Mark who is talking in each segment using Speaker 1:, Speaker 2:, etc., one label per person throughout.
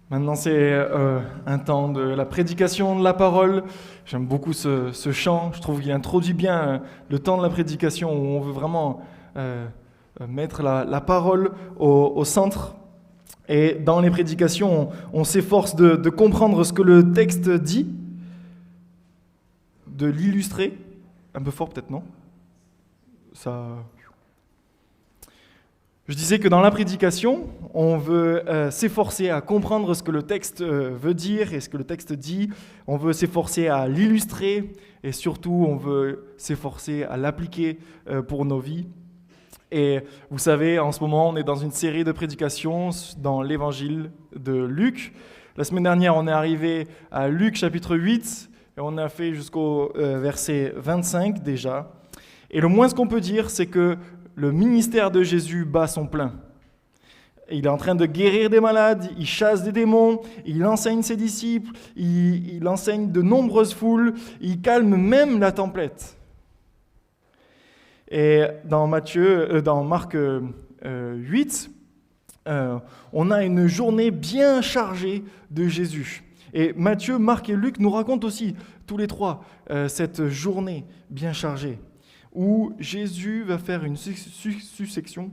Speaker 1: Maintenant, c'est un temps de la prédication de la parole. J'aime beaucoup ce chant. Je trouve qu'il introduit bien le temps de la prédication où on veut vraiment mettre la parole au centre. Et dans les prédications, on s'efforce de comprendre ce que le texte dit, de l'illustrer. Un peu fort peut-être, non? Ça... Je disais que dans la prédication, on veut s'efforcer à comprendre ce que le texte veut dire et ce que le texte dit. On veut s'efforcer à l'illustrer et surtout, on veut s'efforcer à l'appliquer pour nos vies. Et vous savez, en ce moment, on est dans une série de prédications dans l'évangile de Luc. La semaine dernière, on est arrivé à Luc chapitre 8 et on a fait jusqu'au verset 25 déjà. Et le moins ce qu'on peut dire, c'est que le ministère de Jésus bat son plein. Il est en train de guérir des malades, il chasse des démons, il enseigne ses disciples, il enseigne de nombreuses foules, il calme même la tempête. Et dans Marc 8, on a une journée bien chargée de Jésus. Et Matthieu, Marc et Luc nous racontent aussi, tous les trois, cette journée bien chargée, où Jésus va faire une succession,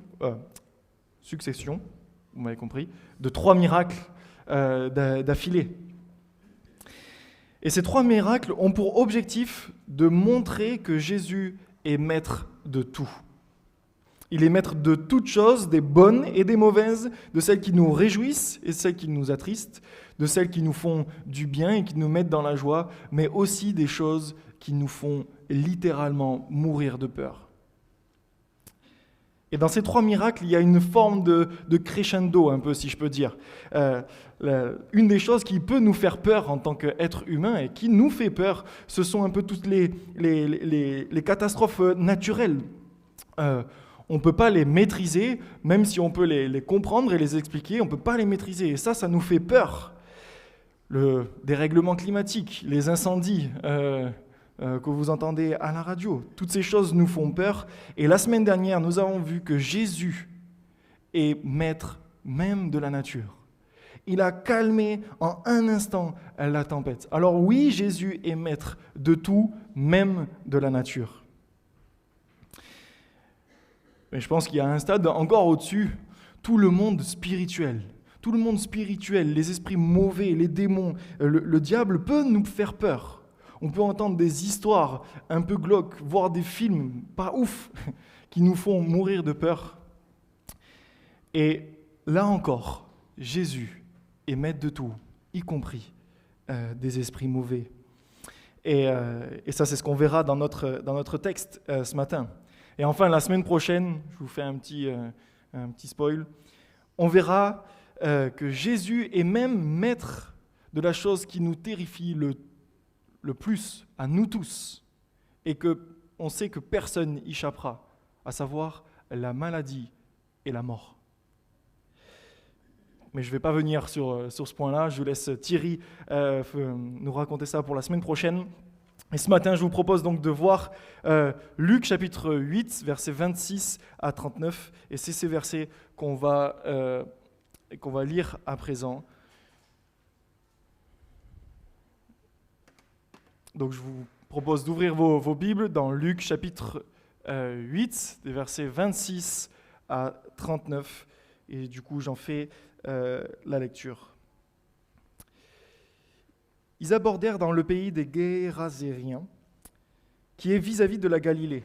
Speaker 1: vous m'avez compris, de 3 miracles d'affilée. Et ces 3 miracles ont pour objectif de montrer que Jésus est maître de tout. Il est maître de toutes choses, des bonnes et des mauvaises, de celles qui nous réjouissent et celles qui nous attristent, de celles qui nous font du bien et qui nous mettent dans la joie, mais aussi des choses qui nous font littéralement mourir de peur. Et dans ces 3 miracles, il y a une forme de crescendo, un peu, si je peux dire. Une des choses qui peut nous faire peur en tant qu'être humain et qui nous fait peur, ce sont un peu toutes les catastrophes naturelles. On ne peut pas les maîtriser, même si on peut les comprendre et les expliquer, on ne peut pas les maîtriser. Et ça nous fait peur. Le dérèglement climatique, les incendies, que vous entendez à la radio. Toutes ces choses nous font peur. Et la semaine dernière, nous avons vu que Jésus est maître même de la nature. Il a calmé en un instant la tempête. Alors oui, Jésus est maître de tout, même de la nature. Mais je pense qu'il y a un stade encore au-dessus, tout le monde spirituel. Tout le monde spirituel, les esprits mauvais, les démons, le diable peut nous faire peur. On peut entendre des histoires un peu glauques, voir des films pas ouf, qui nous font mourir de peur. Et là encore, Jésus est maître de tout, y compris des esprits mauvais. Et ça, c'est ce qu'on verra dans notre texte ce matin. Et enfin, la semaine prochaine, je vous fais un petit spoil, on verra que Jésus est même maître de la chose qui nous terrifie le plus à nous tous, et qu'on sait que personne n'y échappera, à savoir la maladie et la mort. Mais je ne vais pas venir sur ce point-là, je laisse Thierry nous raconter ça pour la semaine prochaine. Et ce matin, je vous propose donc de voir Luc chapitre 8, versets 26 à 39, et c'est ces versets qu'on va lire à présent. Donc je vous propose d'ouvrir vos Bibles dans Luc chapitre 8, des versets 26 à 39. Et du coup, j'en fais la lecture. Ils abordèrent dans le pays des Géraséniens, qui est vis-à-vis de la Galilée.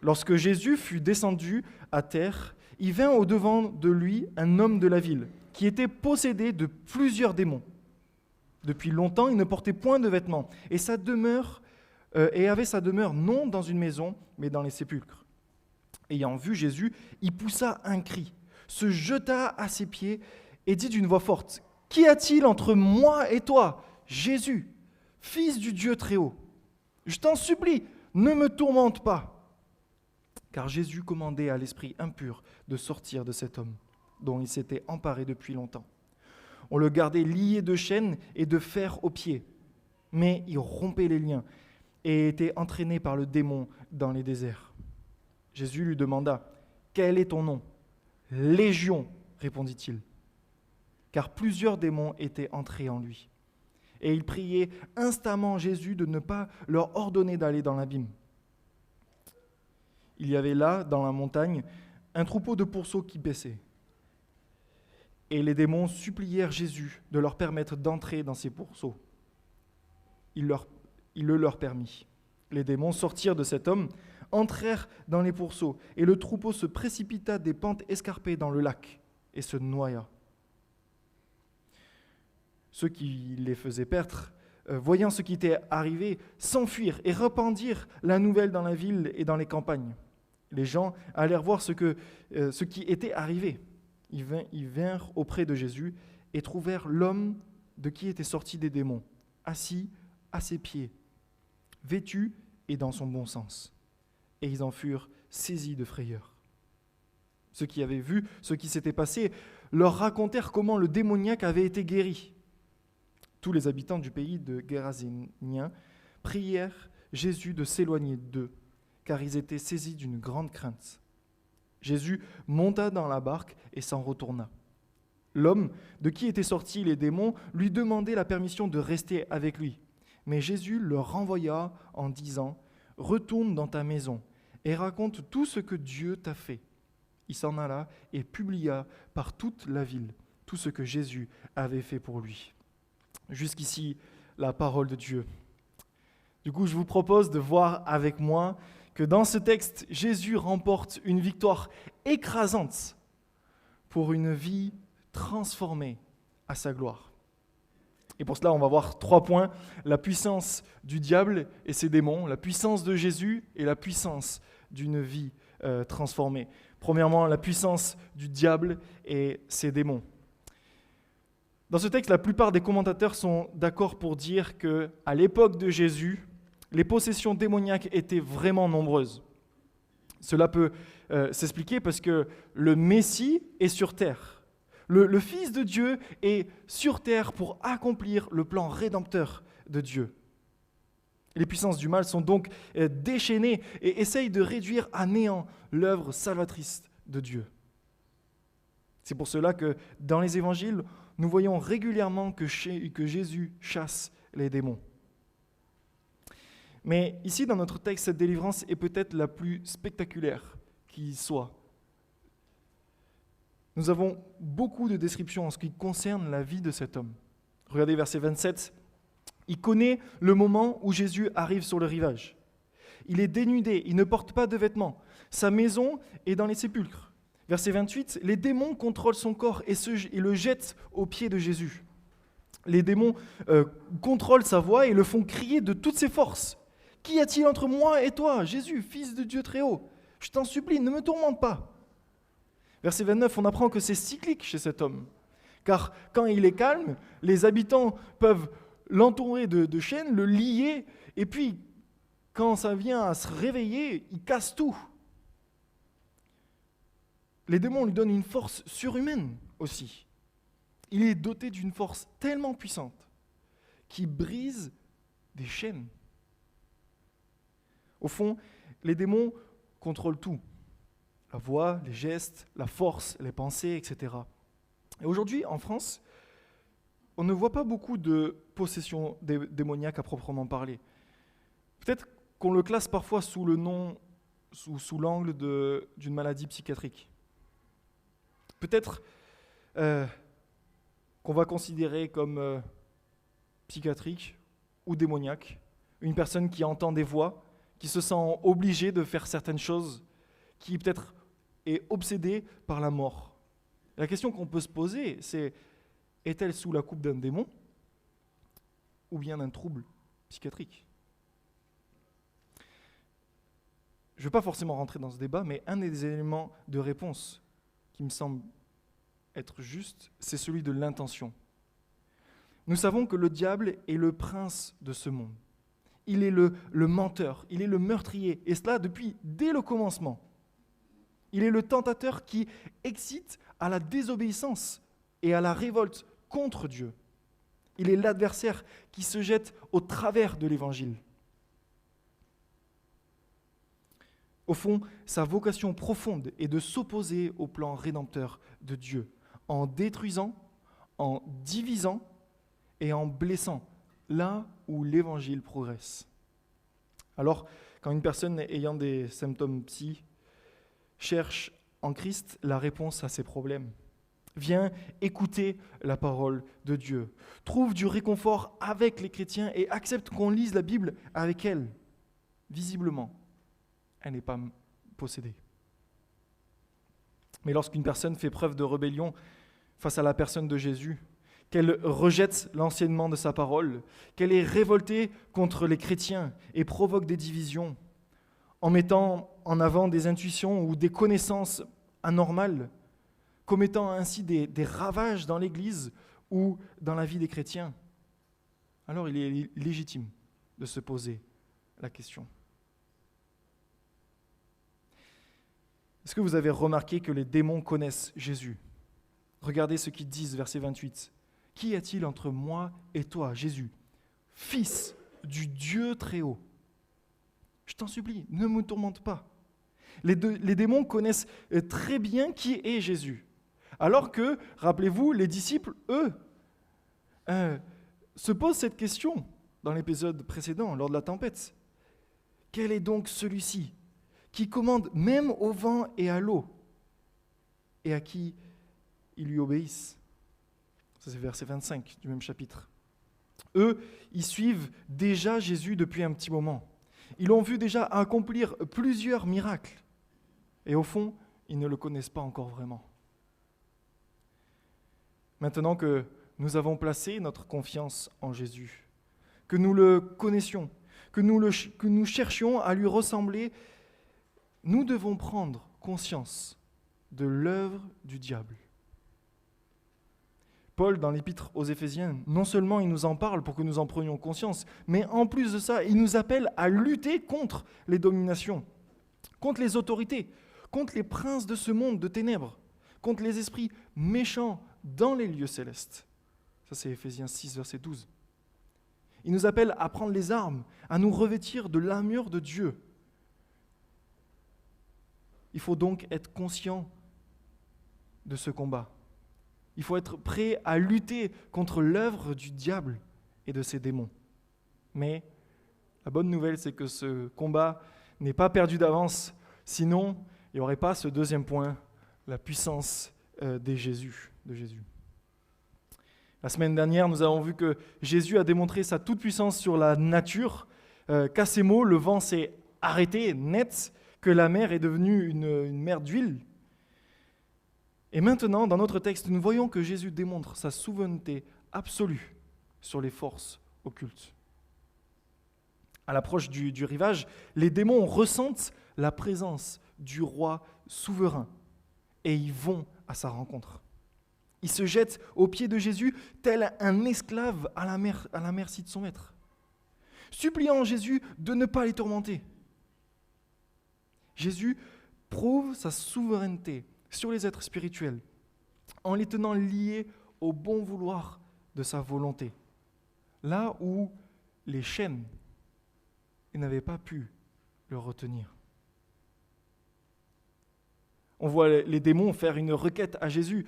Speaker 1: Lorsque Jésus fut descendu à terre, il vint au-devant de lui un homme de la ville, qui était possédé de plusieurs démons. Depuis longtemps, il ne portait point de vêtements, et avait sa demeure non dans une maison, mais dans les sépulcres. Ayant vu Jésus, il poussa un cri, se jeta à ses pieds et dit d'une voix forte : « Qu'y a-t-il entre moi et toi, Jésus, fils du Dieu Très-Haut ? Je t'en supplie, ne me tourmente pas. » Car Jésus commandait à l'esprit impur de sortir de cet homme, dont il s'était emparé depuis longtemps. On le gardait lié de chaînes et de fer aux pieds, mais il rompait les liens et était entraîné par le démon dans les déserts. Jésus lui demanda : « Quel est ton nom ? » « Légion, répondit-il. car plusieurs démons étaient entrés en lui. Et ils priaient instamment Jésus de ne pas leur ordonner d'aller dans l'abîme. Il y avait là, dans la montagne, un troupeau de pourceaux qui paissaient. Et les démons supplièrent Jésus de leur permettre d'entrer dans ces pourceaux. Il le leur permit. Les démons sortirent de cet homme, entrèrent dans les pourceaux, et le troupeau se précipita des pentes escarpées dans le lac et se noya. Ceux qui les faisaient perdre, voyant ce qui était arrivé, s'enfuirent et répandirent la nouvelle dans la ville et dans les campagnes. Les gens allèrent voir ce qui était arrivé. Ils vinrent auprès de Jésus et trouvèrent l'homme de qui étaient sortis des démons, assis à ses pieds, vêtu et dans son bon sens. Et ils en furent saisis de frayeur. Ceux qui avaient vu ce qui s'était passé leur racontèrent comment le démoniaque avait été guéri. Tous les habitants du pays de Géraséniens prièrent Jésus de s'éloigner d'eux, car ils étaient saisis d'une grande crainte. Jésus monta dans la barque et s'en retourna. L'homme de qui étaient sortis les démons lui demandait la permission de rester avec lui. Mais Jésus le renvoya en disant « Retourne dans ta maison et raconte tout ce que Dieu t'a fait. » Il s'en alla et publia par toute la ville tout ce que Jésus avait fait pour lui. Jusqu'ici, la parole de Dieu. Du coup, je vous propose de voir avec moi que dans ce texte, Jésus remporte une victoire écrasante pour une vie transformée à sa gloire. Et pour cela, on va voir 3 points. La puissance du diable et ses démons, la puissance de Jésus et la puissance d'une vie transformée. Premièrement, la puissance du diable et ses démons. Dans ce texte, la plupart des commentateurs sont d'accord pour dire qu'à l'époque de Jésus, les possessions démoniaques étaient vraiment nombreuses. Cela peut s'expliquer parce que le Messie est sur terre. Le Fils de Dieu est sur terre pour accomplir le plan rédempteur de Dieu. Les puissances du mal sont donc déchaînées et essayent de réduire à néant l'œuvre salvatrice de Dieu. C'est pour cela que dans les évangiles, nous voyons régulièrement que Jésus chasse les démons. Mais ici, dans notre texte, cette délivrance est peut-être la plus spectaculaire qui soit. Nous avons beaucoup de descriptions en ce qui concerne la vie de cet homme. Regardez verset 27. Il connaît le moment où Jésus arrive sur le rivage. Il est dénudé, il ne porte pas de vêtements. Sa maison est dans les sépulcres. Verset 28, les démons contrôlent son corps et le jettent aux pieds de Jésus. Les démons contrôlent sa voix et le font crier de toutes ses forces. « Qu'y a-t-il entre moi et toi, Jésus, Fils de Dieu très haut ? Je t'en supplie, ne me tourmente pas. » Verset 29, on apprend que c'est cyclique chez cet homme. Car quand il est calme, les habitants peuvent l'entourer de chaînes, le lier, et puis quand ça vient à se réveiller, il casse tout. Les démons lui donnent une force surhumaine aussi. Il est doté d'une force tellement puissante qui brise des chaînes. Au fond, les démons contrôlent tout. La voix, les gestes, la force, les pensées, etc. Et aujourd'hui, en France, on ne voit pas beaucoup de possessions démoniaques à proprement parler. Peut-être qu'on le classe parfois sous le nom, sous l'angle d'une maladie psychiatrique. Peut-être qu'on va considérer comme psychiatrique ou démoniaque une personne qui entend des voix, qui se sent obligée de faire certaines choses, qui peut-être est obsédée par la mort. La question qu'on peut se poser, c'est est-elle sous la coupe d'un démon ou bien d'un trouble psychiatrique ? Je ne veux pas forcément rentrer dans ce débat, mais un des éléments de réponse qui me semble être juste, c'est celui de l'intention. Nous savons que le diable est le prince de ce monde. Il est le menteur, il est le meurtrier, et cela dès le commencement. Il est le tentateur qui excite à la désobéissance et à la révolte contre Dieu. Il est l'adversaire qui se jette au travers de l'Évangile. Au fond, sa vocation profonde est de s'opposer au plan rédempteur de Dieu, en détruisant, en divisant et en blessant là où l'évangile progresse. Alors, quand une personne ayant des symptômes psy cherche en Christ la réponse à ses problèmes, vient écouter la parole de Dieu, trouve du réconfort avec les chrétiens et accepte qu'on lise la Bible avec elle, visiblement, elle n'est pas possédée. Mais lorsqu'une personne fait preuve de rébellion face à la personne de Jésus, qu'elle rejette l'enseignement de sa parole, qu'elle est révoltée contre les chrétiens et provoque des divisions, en mettant en avant des intuitions ou des connaissances anormales, commettant ainsi des ravages dans l'Église ou dans la vie des chrétiens, alors il est légitime de se poser la question. Est-ce que vous avez remarqué que les démons connaissent Jésus ? Regardez ce qu'ils disent, verset 28. « Qu'y a-t-il entre moi et toi, Jésus, fils du Dieu très haut ? Je t'en supplie, ne me tourmente pas. » Les démons connaissent très bien qui est Jésus. Alors que, rappelez-vous, les disciples, eux, se posent cette question dans l'épisode précédent, lors de la tempête. Quel est donc celui-ci qui commande même au vent et à l'eau, et à qui ils lui obéissent? Ça, c'est verset 25 du même chapitre. Eux, ils suivent déjà Jésus depuis un petit moment. Ils l'ont vu déjà accomplir plusieurs miracles. Et au fond, ils ne le connaissent pas encore vraiment. Maintenant que nous avons placé notre confiance en Jésus, que nous le connaissions, que nous cherchions à lui ressembler, nous devons prendre conscience de l'œuvre du diable. Paul, dans l'épître aux Éphésiens, non seulement il nous en parle pour que nous en prenions conscience, mais en plus de ça, il nous appelle à lutter contre les dominations, contre les autorités, contre les princes de ce monde de ténèbres, contre les esprits méchants dans les lieux célestes. Ça, c'est Éphésiens 6, verset 12. Il nous appelle à prendre les armes, à nous revêtir de l'armure de Dieu. Il faut donc être conscient de ce combat. Il faut être prêt à lutter contre l'œuvre du diable et de ses démons. Mais la bonne nouvelle, c'est que ce combat n'est pas perdu d'avance. Sinon, il n'y aurait pas ce deuxième point, la puissance de Jésus. La semaine dernière, nous avons vu que Jésus a démontré sa toute-puissance sur la nature, qu'à ses mots, le vent s'est arrêté net, que la mer est devenue une mer d'huile. Et maintenant, dans notre texte, nous voyons que Jésus démontre sa souveraineté absolue sur les forces occultes. À l'approche du rivage, les démons ressentent la présence du roi souverain et ils vont à sa rencontre. Ils se jettent aux pieds de Jésus tel un esclave à la merci de son maître, suppliant Jésus de ne pas les tourmenter. Jésus prouve sa souveraineté sur les êtres spirituels en les tenant liés au bon vouloir de sa volonté, là où les chaînes n'avaient pas pu le retenir. On voit les démons faire une requête à Jésus.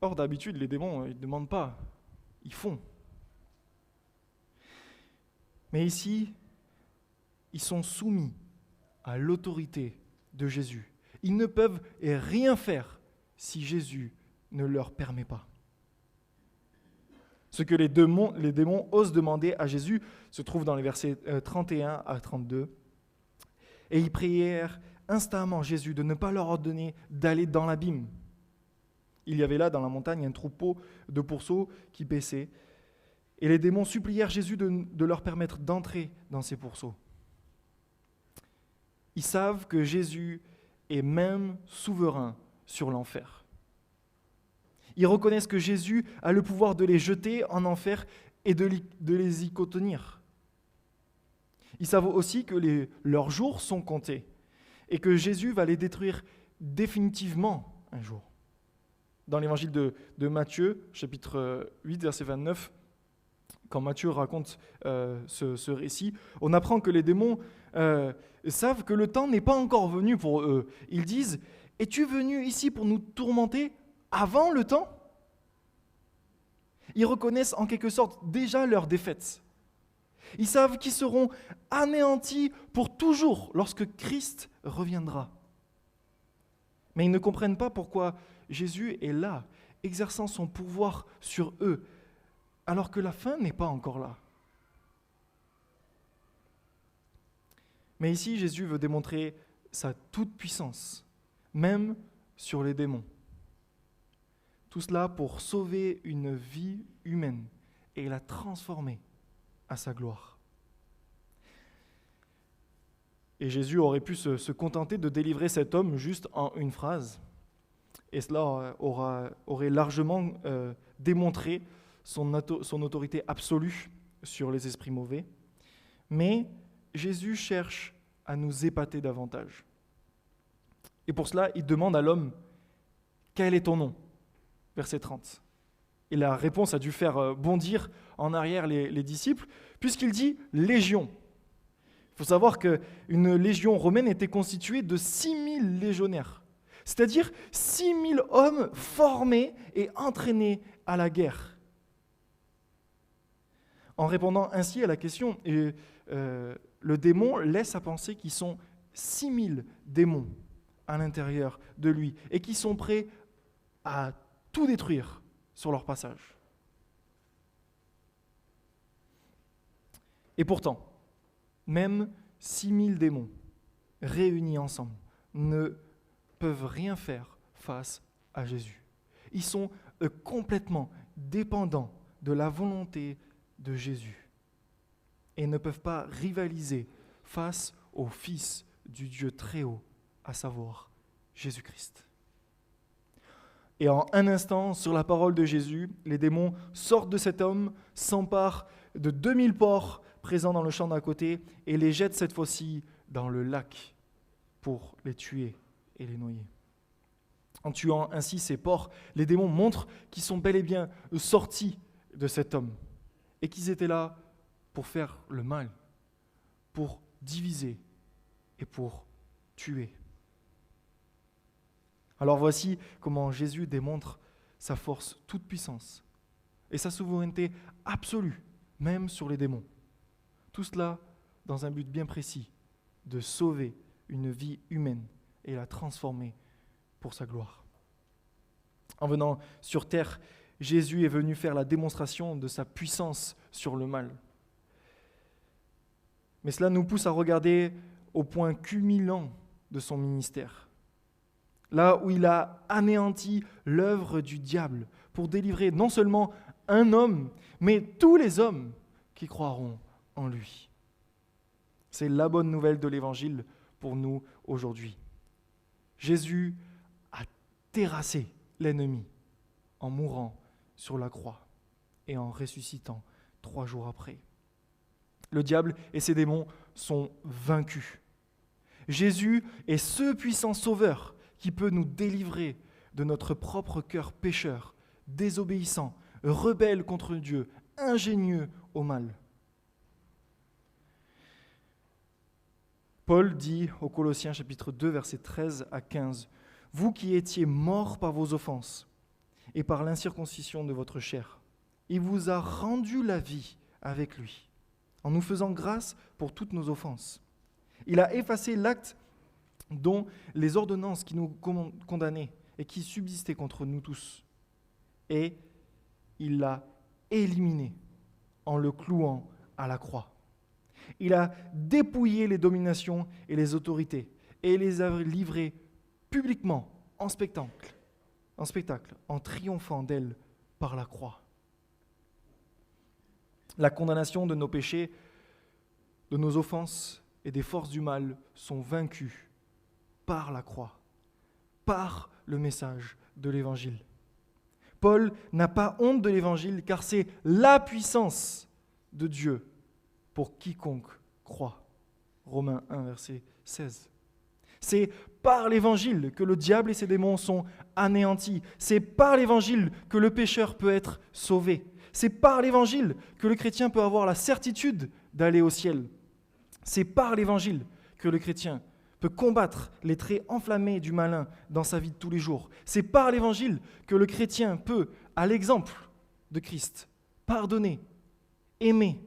Speaker 1: Or, d'habitude, les démons, ils ne demandent pas, ils font. Mais ici, ils sont soumis à l'autorité de Jésus. Ils ne peuvent rien faire si Jésus ne leur permet pas. Ce que les démons osent demander à Jésus se trouve dans les versets 31 à 32. Et ils prièrent instamment Jésus de ne pas leur ordonner d'aller dans l'abîme. Il y avait là dans la montagne un troupeau de pourceaux qui paissaient. Et les démons supplièrent Jésus de leur permettre d'entrer dans ces pourceaux. Ils savent que Jésus est même souverain sur l'enfer. Ils reconnaissent que Jésus a le pouvoir de les jeter en enfer et de les y contenir. Ils savent aussi que leurs jours sont comptés et que Jésus va les détruire définitivement un jour. Dans l'évangile de Matthieu, chapitre 8, verset 29, quand Matthieu raconte ce récit, on apprend que les démons savent que le temps n'est pas encore venu pour eux. Ils disent « Es-tu venu ici pour nous tourmenter avant le temps ?» Ils reconnaissent en quelque sorte déjà leur défaite. Ils savent qu'ils seront anéantis pour toujours lorsque Christ reviendra. Mais ils ne comprennent pas pourquoi Jésus est là, exerçant son pouvoir sur eux, alors que la fin n'est pas encore là. Mais ici, Jésus veut démontrer sa toute-puissance, même sur les démons. Tout cela pour sauver une vie humaine et la transformer à sa gloire. Et Jésus aurait pu se contenter de délivrer cet homme juste en une phrase, et cela aurait largement démontré son autorité absolue sur les esprits mauvais. Mais Jésus cherche à nous épater davantage. Et pour cela, il demande à l'homme « Quel est ton nom ?» Verset 30. Et la réponse a dû faire bondir en arrière les disciples, puisqu'il dit « Légion ». Il faut savoir qu'une légion romaine était constituée de 6000 légionnaires, c'est-à-dire 6000 hommes formés et entraînés à la guerre. En répondant ainsi à la question, le démon laisse à penser qu'ils sont 6000 démons à l'intérieur de lui et qui sont prêts à tout détruire sur leur passage. Et pourtant, même 6000 démons réunis ensemble ne peuvent rien faire face à Jésus. Ils sont complètement dépendants de la volonté de Jésus et ne peuvent pas rivaliser face au Fils du Dieu très haut, à savoir Jésus-Christ. Et en un instant, sur la parole de Jésus, les démons sortent de cet homme, s'emparent de 2000 porcs présents dans le champ d'à côté et les jettent cette fois-ci dans le lac pour les tuer et les noyer. En tuant ainsi ces porcs, les démons montrent qu'ils sont bel et bien sortis de cet homme et qu'ils étaient là pour faire le mal, pour diviser et pour tuer. Alors voici comment Jésus démontre sa force toute puissance et sa souveraineté absolue, même sur les démons. Tout cela dans un but bien précis, de sauver une vie humaine et la transformer pour sa gloire. En venant sur terre, Jésus est venu faire la démonstration de sa puissance sur le mal. Mais cela nous pousse à regarder au point culminant de son ministère, là où il a anéanti l'œuvre du diable pour délivrer non seulement un homme, mais tous les hommes qui croiront en lui. C'est la bonne nouvelle de l'Évangile pour nous aujourd'hui. Jésus a terrassé l'ennemi en mourant sur la croix et en ressuscitant 3 jours après. Le diable et ses démons sont vaincus. Jésus est ce puissant sauveur qui peut nous délivrer de notre propre cœur pécheur, désobéissant, rebelle contre Dieu, ingénieux au mal. Paul dit aux Colossiens chapitre 2, versets 13 à 15, « Vous qui étiez morts par vos offenses et par l'incirconcision de votre chair, il vous a rendu la vie avec lui, en nous faisant grâce pour toutes nos offenses. Il a effacé l'acte dont les ordonnances qui nous condamnaient et qui subsistaient contre nous tous, et il l'a éliminé en le clouant à la croix. Il a dépouillé les dominations et les autorités et les a livrées publiquement en spectacle, en triomphant d'elles par la croix. La condamnation de nos péchés, de nos offenses et des forces du mal sont vaincues par la croix, par le message de l'Évangile. Paul n'a pas honte de l'Évangile car c'est la puissance de Dieu pour quiconque croit. Romains 1, verset 16. C'est par l'Évangile que le diable et ses démons sont anéantis. C'est par l'Évangile que le pécheur peut être sauvé. C'est par l'Évangile que le chrétien peut avoir la certitude d'aller au ciel. C'est par l'Évangile que le chrétien peut combattre les traits enflammés du malin dans sa vie de tous les jours. C'est par l'Évangile que le chrétien peut, à l'exemple de Christ, pardonner, aimer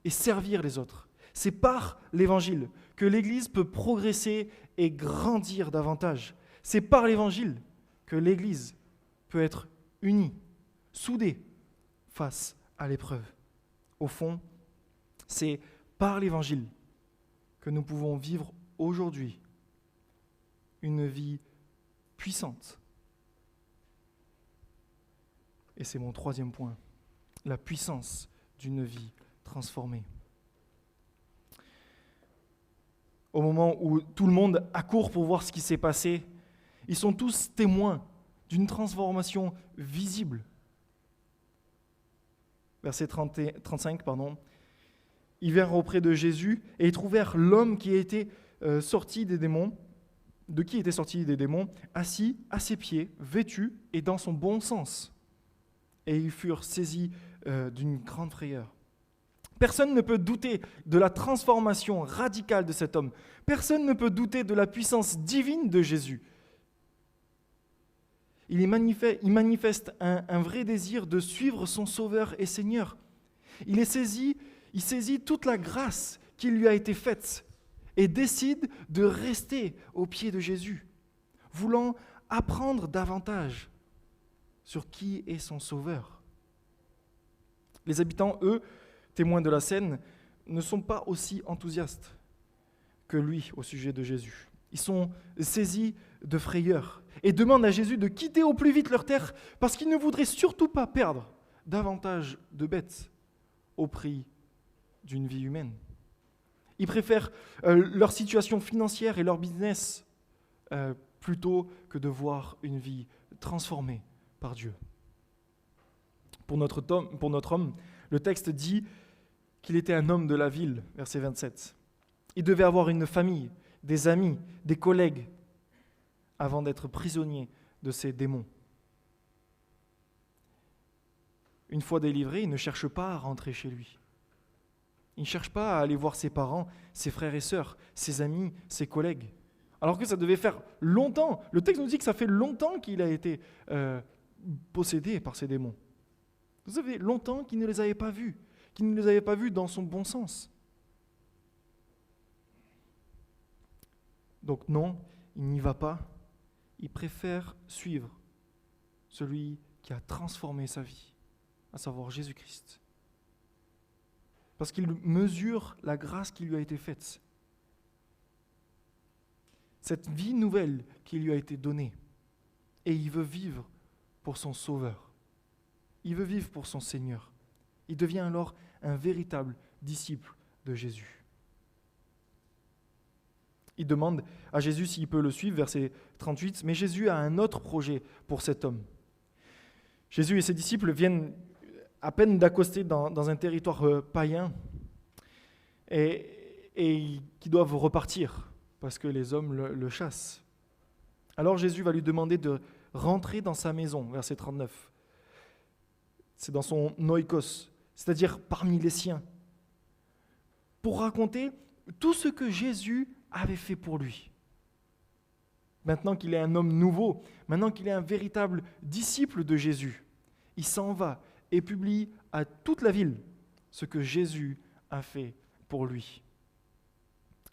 Speaker 1: et servir les autres. C'est par l'Évangile que l'Église peut progresser et grandir davantage. C'est par l'Évangile que l'Église peut être unie, soudée face à l'épreuve. Au fond, c'est par l'Évangile que nous pouvons vivre aujourd'hui une vie puissante. Et c'est mon troisième point, la puissance d'une vie transformée. Au moment où tout le monde accourt pour voir ce qui s'est passé, ils sont tous témoins d'une transformation visible. Verset 35, ils vinrent auprès de Jésus et ils trouvèrent l'homme qui était sorti des démons, de qui étaient sortis des démons, assis à ses pieds, vêtu et dans son bon sens. Et ils furent saisis d'une grande frayeur. Personne ne peut douter de la transformation radicale de cet homme. Personne ne peut douter de la puissance divine de Jésus. Il manifeste un vrai désir de suivre son Sauveur et Seigneur. Il saisit toute la grâce qui lui a été faite et décide de rester aux pieds de Jésus, voulant apprendre davantage sur qui est son Sauveur. Les habitants, eux, témoins de la scène, ne sont pas aussi enthousiastes que lui au sujet de Jésus. Ils sont saisis de frayeur et demandent à Jésus de quitter au plus vite leur terre parce qu'ils ne voudraient surtout pas perdre davantage de bêtes au prix d'une vie humaine. Ils préfèrent leur situation financière et leur business plutôt que de voir une vie transformée par Dieu. Pour notre homme, le texte dit qu'il était un homme de la ville, verset 27. Il devait avoir une famille, des amis, des collègues, avant d'être prisonnier de ces démons. Une fois délivré, il ne cherche pas à rentrer chez lui. Il ne cherche pas à aller voir ses parents, ses frères et sœurs, ses amis, ses collègues. Alors que ça devait faire longtemps, le texte nous dit que ça fait longtemps qu'il a été possédé par ces démons. Ça fait longtemps qu'il ne les avait pas vus, qu'il ne les avait pas vus dans son bon sens. Donc non, il n'y va pas. Il préfère suivre celui qui a transformé sa vie, à savoir Jésus-Christ. Parce qu'il mesure la grâce qui lui a été faite. Cette vie nouvelle qui lui a été donnée. Et il veut vivre pour son Sauveur. Il veut vivre pour son Seigneur. Il devient alors un véritable disciple de Jésus. Il demande à Jésus s'il peut le suivre, verset 38, mais Jésus a un autre projet pour cet homme. Jésus et ses disciples viennent à peine d'accoster dans un territoire païen et qui doivent repartir parce que les hommes le chassent. Alors Jésus va lui demander de rentrer dans sa maison, verset 39. C'est dans son oikos, c'est-à-dire parmi les siens, pour raconter tout ce que Jésus avait fait pour lui. Maintenant qu'il est un homme nouveau, maintenant qu'il est un véritable disciple de Jésus, il s'en va et publie à toute la ville ce que Jésus a fait pour lui.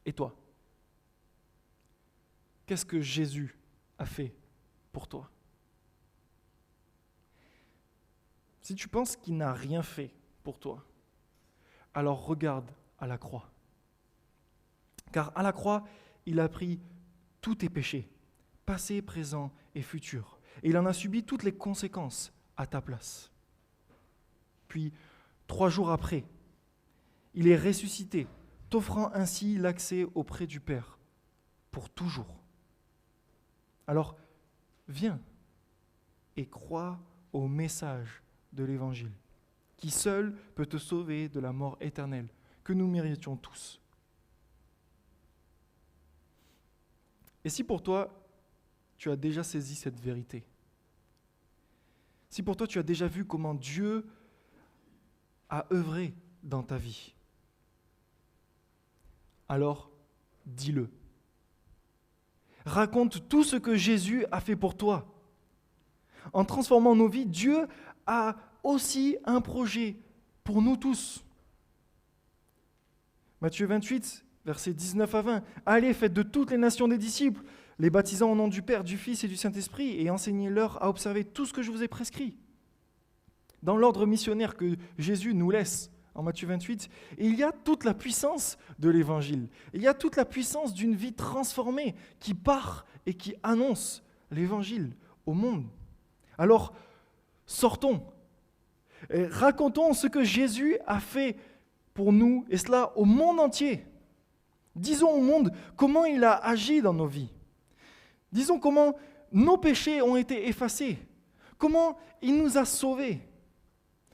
Speaker 1: Et toi? Qu'est-ce que Jésus a fait pour toi? Si tu penses qu'il n'a rien fait pour toi, alors regarde à la croix. Car à la croix, il a pris tous tes péchés, passés, présents et futurs. Et il en a subi toutes les conséquences à ta place. Puis, 3 jours après, il est ressuscité, t'offrant ainsi l'accès auprès du Père pour toujours. Alors, viens et crois au message de l'Évangile, qui seul peut te sauver de la mort éternelle que nous méritions tous. Et si pour toi, tu as déjà saisi cette vérité, si pour toi tu as déjà vu comment Dieu a œuvré dans ta vie, alors dis-le. Raconte tout ce que Jésus a fait pour toi. En transformant nos vies, Dieu a aussi un projet pour nous tous. Matthieu 28, versets 19 à 20. « Allez, faites de toutes les nations des disciples, les baptisant au nom du Père, du Fils et du Saint-Esprit, et enseignez-leur à observer tout ce que je vous ai prescrit. » Dans l'ordre missionnaire que Jésus nous laisse en Matthieu 28, il y a toute la puissance de l'Évangile. Il y a toute la puissance d'une vie transformée qui part et qui annonce l'Évangile au monde. Alors, sortons et racontons ce que Jésus a fait pour nous, et cela au monde entier. Disons au monde comment il a agi dans nos vies. Disons comment nos péchés ont été effacés, comment il nous a sauvés,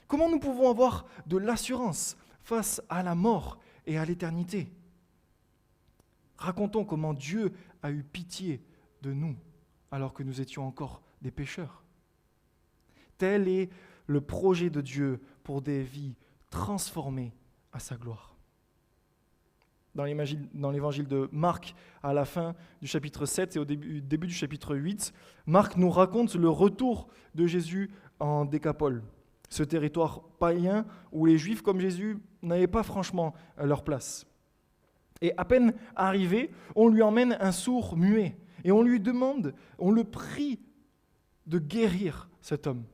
Speaker 1: comment nous pouvons avoir de l'assurance face à la mort et à l'éternité. Racontons comment Dieu a eu pitié de nous alors que nous étions encore des pécheurs. Tel est le projet de Dieu pour des vies transformées à sa gloire. Dans l'évangile de Marc, à la fin du chapitre 7 et au début du chapitre 8, Marc nous raconte le retour de Jésus en Décapole, ce territoire païen où les Juifs comme Jésus n'avaient pas franchement leur place. Et à peine arrivé, on lui emmène un sourd muet et on le prie de guérir cet homme.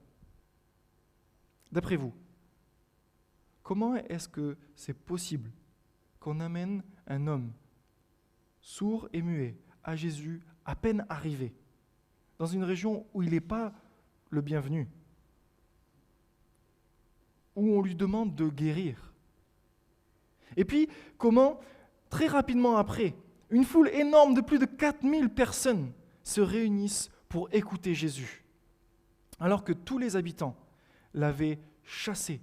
Speaker 1: D'après vous, comment est-ce que c'est possible qu'on amène un homme sourd et muet à Jésus à peine arrivé, dans une région où il n'est pas le bienvenu, où on lui demande de guérir? Et puis, comment, très rapidement après, une foule énorme de plus de 4000 personnes se réunissent pour écouter Jésus, alors que tous les habitants l'avaient chassé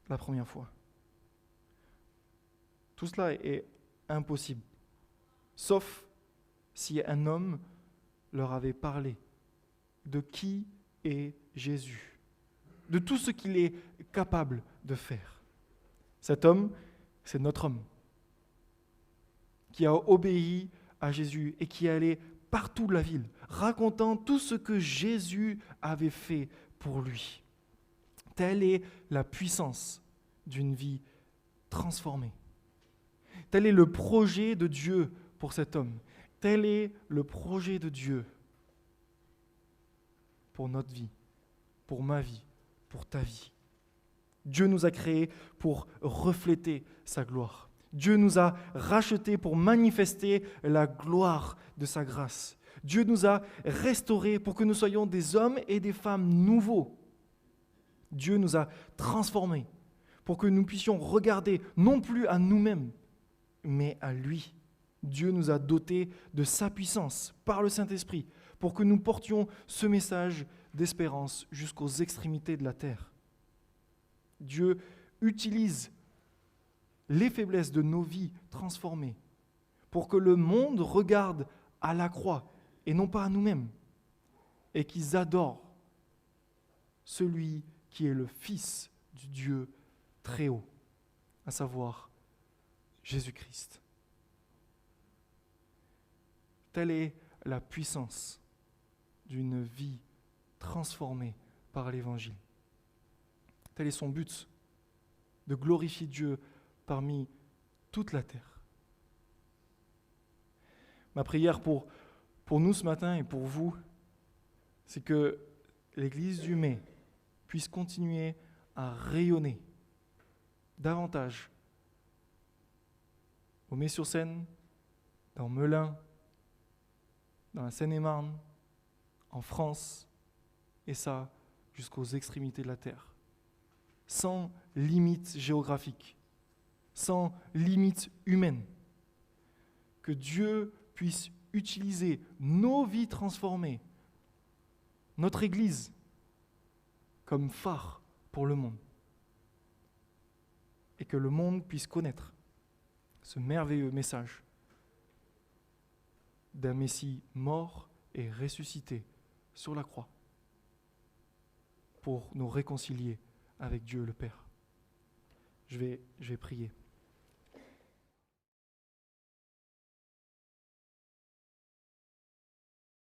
Speaker 1: la première fois. Tout cela est impossible, sauf si un homme leur avait parlé de qui est Jésus, de tout ce qu'il est capable de faire. Cet homme, c'est notre homme, qui a obéi à Jésus et qui allait partout de la ville, racontant tout ce que Jésus avait fait pour lui. Telle est la puissance d'une vie transformée. Tel est le projet de Dieu pour cet homme. Tel est le projet de Dieu pour notre vie, pour ma vie, pour ta vie. Dieu nous a créés pour refléter sa gloire. Dieu nous a rachetés pour manifester la gloire de sa grâce. Dieu nous a restaurés pour que nous soyons des hommes et des femmes nouveaux. Dieu nous a transformés pour que nous puissions regarder non plus à nous-mêmes, mais à lui. Dieu nous a dotés de sa puissance par le Saint-Esprit pour que nous portions ce message d'espérance jusqu'aux extrémités de la terre. Dieu utilise les faiblesses de nos vies transformées pour que le monde regarde à la croix et non pas à nous-mêmes et qu'ils adorent celui qui est le Fils du Dieu très haut, à savoir Jésus-Christ. Telle est la puissance d'une vie transformée par l'Évangile. Tel est son but, de glorifier Dieu parmi toute la terre. Ma prière pour nous ce matin et pour vous, c'est que l'Église du Mai puisse continuer à rayonner davantage au Mai-sur-Seine, dans Melun, dans la Seine-et-Marne, en France, et ça jusqu'aux extrémités de la terre, sans limite géographique, sans limite humaine. Que Dieu puisse utiliser nos vies transformées, notre Église, comme phare pour le monde. Et que le monde puisse connaître ce merveilleux message d'un Messie mort et ressuscité sur la croix pour nous réconcilier avec Dieu le Père. Je vais prier.